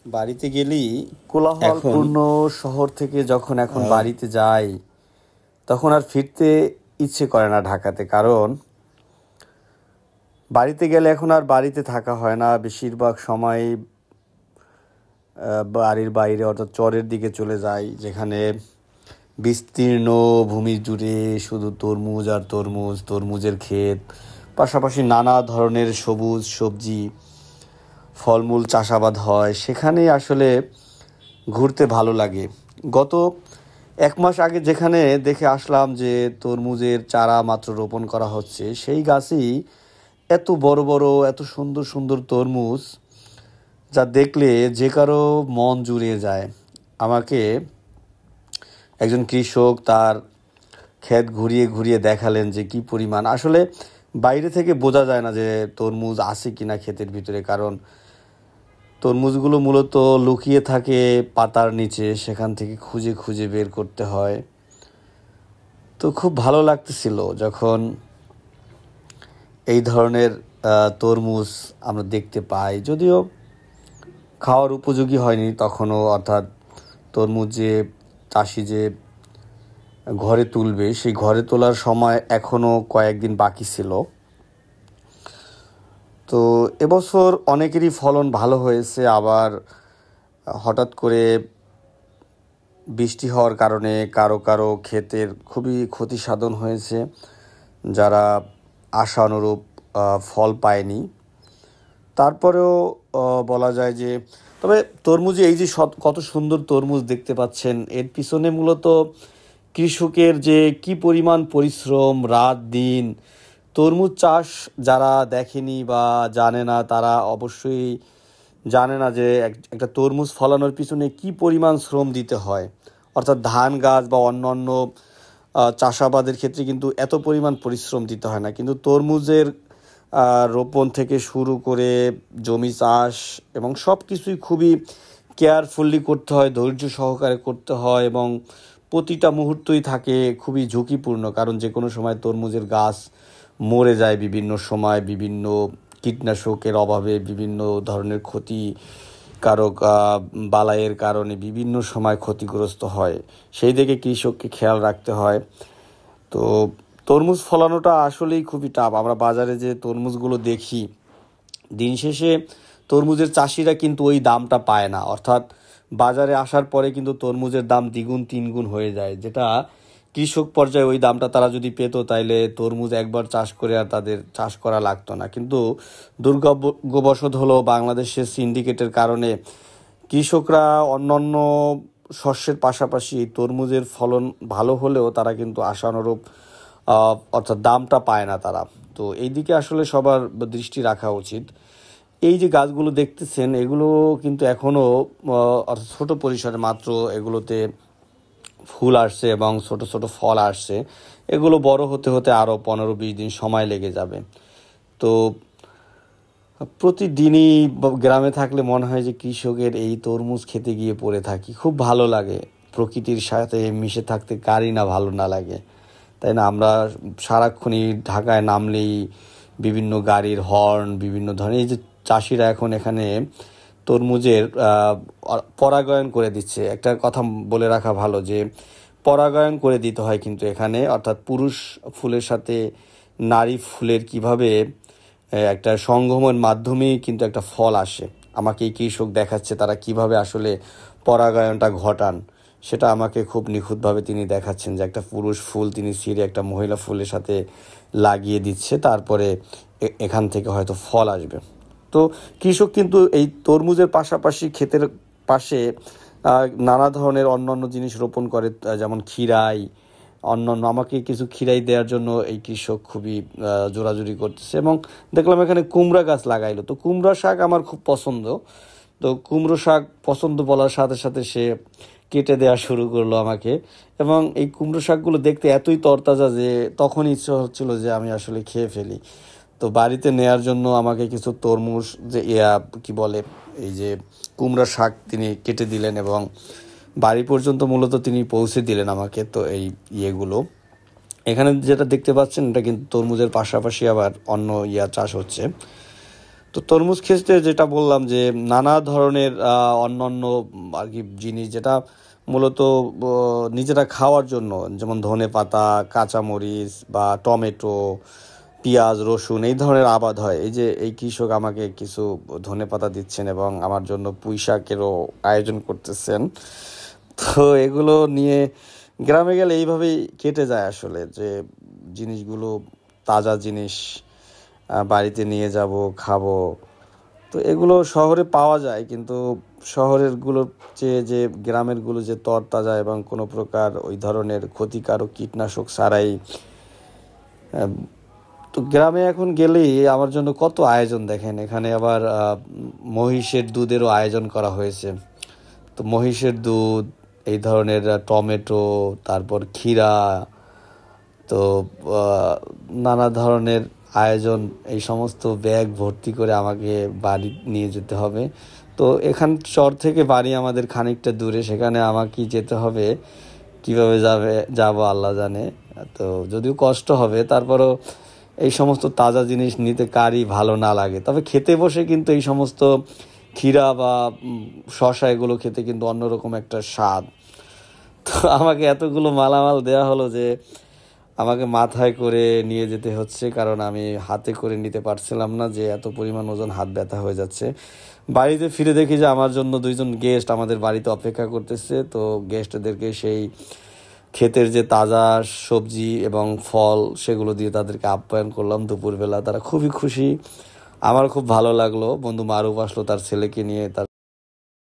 বাড়িতে গেলেই এখন কোলাহলপূর্ণ শহর থেকে যখন এখন বাড়িতে যাই তখন আর ফিরতে ইচ্ছে করে না ঢাকাতে, কারণ বাড়িতে গেলে এখন আর বাড়িতে থাকা হয় না। বেশিরভাগ সময় বাড়ির বাইরে অর্থাৎ চরের দিকে চলে যাই, যেখানে বিস্তীর্ণ ভূমি জুড়ে শুধু তরমুজ আর তরমুজ, তরমুজের ক্ষেত, পাশাপাশি নানা ধরনের সবুজ সবজি ফলমূল চাষাবাদ হয়। সেখানেই আসলে ঘুরতে ভালো লাগে। গত 1 মাস আগে যেখানে দেখে আসলাম যে তরমুজের চারা মাত্র রোপণ করা হচ্ছে, সেই গাছই এত বড় বড় এত সুন্দর সুন্দর তরমুজ, যা দেখলে যে কারো মন জুড়িয়ে যায়। আমাকে একজন কৃষক তার ক্ষেত ঘুরিয়ে ঘুরিয়ে দেখালেন যে কি পরিমাণ, আসলে বাইরে থেকে বোঝা যায় না যে তরমুজ আছে কিনা ক্ষেতের ভিতরে, কারণ তরমুজগুলো মূলত লুকিয়ে থাকে পাতার নিচে, সেখান থেকে খুঁজে খুঁজে বের করতে হয়। তো খুব ভালো লাগতেছিল যখন এই ধরনের তরমুজ আমরা দেখতে পাই, যদিও খাওয়ার উপযোগী হয়নি তখনও, অর্থাৎ তরমুজ যে চাষি যে ঘরে তুলবে, সেই ঘরে তোলার সময় এখনও কয়েকদিন বাকি ছিল। তো এবছর অনেকেরই ফলন ভালো হয়েছে, আবার হঠাৎ করে বৃষ্টি হওয়ার কারণে কারো কারো ক্ষেতের খুবই ক্ষতি সাধন হয়েছে, যারা আশানুরূপ ফল পায়নি। তারপরেও বলা যায় যে, তবে তরমুজে এই যে কত সুন্দর তরমুজ দেখতে পাচ্ছেন, এর পিছনে মূলত কৃষকের যে কি পরিমাণ পরিশ্রম, রাত দিন। তরমুজ চাষ যারা দেখেনি বা জানে না, তারা অবশ্যই জানে না যে একটা তরমুজ ফলানোর পিছনে কি পরিমাণ শ্রম দিতে হয়। অর্থাৎ ধান গাছ বা অন্যান্য চাষাবাদের ক্ষেত্রে কিন্তু এত পরিমাণ পরিশ্রম দিতে হয় না, কিন্তু তরমুজের রোপণ থেকে শুরু করে জমি চাষ এবং সব কিছুই খুবই কেয়ারফুলি করতে হয়, ধৈর্য সহকারে করতে হয়, এবং প্রতিটা মুহূর্তই থাকে খুবই ঝুঁকিপূর্ণ, কারণ যে কোনো সময় তরমুজের গাছ মরে যায় বিভিন্ন সময়, বিভিন্ন কীটনাশকের অভাবে, বিভিন্ন ধরনের ক্ষতিকারক বালাইয়ের কারণে বিভিন্ন সময় ক্ষতিগ্রস্ত হয়। সেই দিকে কৃষককে খেয়াল রাখতে হয়। তো তরমুজ ফলানোটা আসলেই খুবই টাফ। আমরা বাজারে যে তরমুজগুলো দেখি, দিন শেষে তরমুজের চাষিরা কিন্তু ওই দামটা পায় না, অর্থাৎ বাজারে আসার পরে কিন্তু তরমুজের দাম দ্বিগুণ তিনগুণ হয়ে যায়, যেটা কৃষক পর্যায়ে ওই দামটা তারা যদি পেত, তাইলে তরমুজ একবার চাষ করে আর তাদের চাষ করা লাগতো না। কিন্তু দুর্ভাগ্যবশত হলো বাংলাদেশের সিন্ডিকেটের কারণে কৃষকরা অন্যান্য শস্যের পাশাপাশি তরমুজের ফলন ভালো হলেও তারা কিন্তু আশানুরূপ অর্থাৎ দামটা পায় না তারা। তো এই দিকে আসলে সবার দৃষ্টি রাখা উচিত। এই যে গাছগুলো দেখতেছেন, এগুলো কিন্তু এখনও অর্থাৎ ছোট পরিসরে মাত্র এগুলোতে ফুল আসছে এবং ছোট ছোট ফল আসছে। এগুলো বড় হতে হতে আরও 15-20 দিন সময় লেগে যাবে। তো প্রতিদিনই গ্রামে থাকলে মনে হয় যে কৃষকের এই তরমুজ খেতে গিয়ে পড়ে থাকি, খুব ভালো লাগে। প্রকৃতির সাথে মিশে থাকতে কারই না ভালো না লাগে, তাই না? আমরা সারাক্ষণই ঢাকায় নামলেই বিভিন্ন গাড়ির হর্ন, বিভিন্ন ধরনের, এই যে চাষিরা এখন এখানে তরমুজের পরাগায়ন করে দিচ্ছে। একটা কথা বলে রাখা ভালো যে পরাগায়ন করে দিতে হয় কিন্তু এখানে, অর্থাৎ পুরুষ ফুলের সাথে নারী ফুলের কিভাবে একটা সঙ্গমের মাধ্যমেই কিন্তু একটা ফল আসে। আমাকে এই কৃষক দেখাচ্ছে তারা কিভাবে আসলে পরাগায়নটা ঘটান, সেটা আমাকে খুব নিখুঁতভাবে তিনি দেখাচ্ছেন, যে একটা পুরুষ ফুল তিনি ছিঁড়ে একটা মহিলা ফুলের সাথে লাগিয়ে দিচ্ছে, তারপরে এখান থেকে হয়তো ফল আসবে। তো কৃষক কিন্তু এই তরমুজের পাশাপাশি ক্ষেতের পাশে নানা ধরনের অন্যান্য জিনিস রোপণ করে, যেমন খিরাই, অন্যান্য। আমাকে কিছু খিরাই দেওয়ার জন্য এই কৃষক খুবই জোরাজুরি করতেছে, এবং দেখলাম এখানে কুমড়া গাছ লাগাইলো। তো কুমড়া শাক আমার খুব পছন্দ, তো কুমড়ো শাক পছন্দ বলার সাথে সাথে সে কেটে দেওয়া শুরু করলো আমাকে, এবং এই কুমড়ো শাকগুলো দেখতে এতই তরতাজা যে তখন ইচ্ছে হচ্ছিল যে আমি আসলে খেয়ে ফেলি। তো বাড়িতে নেয়ার জন্য আমাকে কিছু তরমুজ যে কি বলে এই যে কুমড়া শাক তিনি কেটে দিলেন, এবং বাড়ি পর্যন্ত মূলত তিনি পৌঁছে দিলেন আমাকে। তো এই ইয়েগুলো এখানে যেটা দেখতে পাচ্ছেন, এটা কিন্তু তরমুজের পাশাপাশি আবার অন্য চাষ হচ্ছে। তো তরমুজ ক্ষেত্রে যেটা বললাম যে নানা ধরনের অন্যান্য আর কি জিনিস যেটা মূলত নিজেরা খাওয়ার জন্য, যেমন ধনেপাতা, কাঁচামরিচ বা টমেটো, পেঁয়াজ, রসুন এই ধরনের আবাদ হয়। এই যে এই কৃষক আমাকে কিছু ধনেপাতা দিচ্ছেন এবং আমার জন্য পুঁই শাকেরও আয়োজন করতেছেন। তো এগুলো নিয়ে গ্রামে গেলে এইভাবেই কেটে যায় আসলে, যে জিনিসগুলো তাজা জিনিস বাড়িতে নিয়ে যাব, খাবো। তো এগুলো শহরে পাওয়া যায়, কিন্তু শহরের গুলোর চেয়ে যে গ্রামের গুলো যে তরতাজা এবং কোনো প্রকার ওই ধরনের ক্ষতিকারক কীটনাশক ছাড়াই। আহ, তো গ্রামে এখন গেলেই আমার জন্য কত আয়োজন দেখেন, এখানে আবার মহিষের দুধেরও আয়োজন করা হয়েছে। তো মহিষের দুধ, এই ধরনের টমেটো, তারপর ক্ষীরা, তো নানা ধরনের আয়োজন, এই সমস্ত ব্যাগ ভর্তি করে আমাকে বাড়ি নিয়ে যেতে হবে। তো এখান চর থেকে বাড়ি আমাদের খানিকটা দূরে, সেখানে আমাকে যেতে হবে। কিভাবে যাব আল্লাহ জানে। তো যদিও কষ্ট হবে, তারপরও এই সমস্ত তাজা জিনিস নিতে কারই ভালো না লাগে, তবে খেতে বসে কিন্তু এই সমস্ত ক্ষীরা বা শসা এগুলো খেতে কিন্তু অন্যরকম একটা স্বাদ। তো আমাকে এতগুলো মালামাল দেওয়া হলো যে আমাকে মাথায় করে নিয়ে যেতে হচ্ছে, কারণ আমি হাতে করে নিতে পারছিলাম না, যে এত পরিমাণ ওজন, হাত ব্যথা হয়ে যাচ্ছে। বাড়িতে ফিরে দেখি যে আমার জন্য দুইজন গেস্ট আমাদের বাড়িতে অপেক্ষা করতেছে। তো গেস্টদেরকে সেই ক্ষেতের যে তাজা সবজি এবং ফল সেগুলো দিয়ে তাদেরকে আপ্যায়ন করলাম দুপুরবেলা। তারা খুবই খুশি, আমার খুব ভালো লাগলো। বন্ধু মারুফ আসলো তার ছেলেকে নিয়ে, তার